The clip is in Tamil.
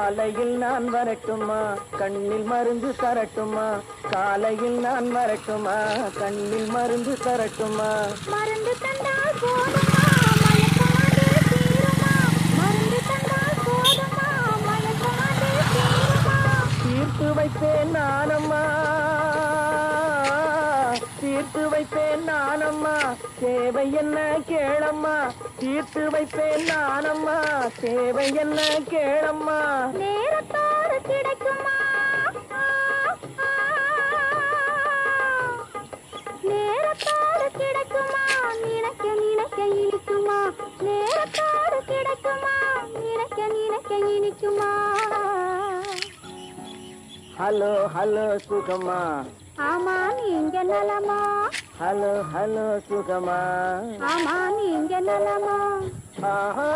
காலையில் நான் வரட்டுமா கண்ணில் மருந்து தரட்டுமா காலையில் நான் வரட்டுமா கண்ணில் மருந்து தரட்டுமா மருந்து தந்தால் போதுமா மயக்கமாதே தீருமா மருந்து தந்தால் போதுமா மயக்கமாதே தீருமா தீர்த்து வைப்பேன் நானம்மா தீர்த்து வைப்பேன் நானம்மா தேவை என்ன கேளம்மா தீர்த்து வைப்பேன் நானம்மா தேவை என்ன கேளம்மா நேரத்தோடு கிடைக்குமா நேரத்தோடு கிடைக்குமா நினைக்க நினைக்க இனிக்குமா நேரத்தோடு கிடைக்குமா நினைக்க நினைக்க இனிக்குமா ஹலோ ஹலோ சுகமா ஆமா நீங்க நலமா ஹலோ ஹலோ சுகமா ஆமா நீங்க நலமா ஆஹா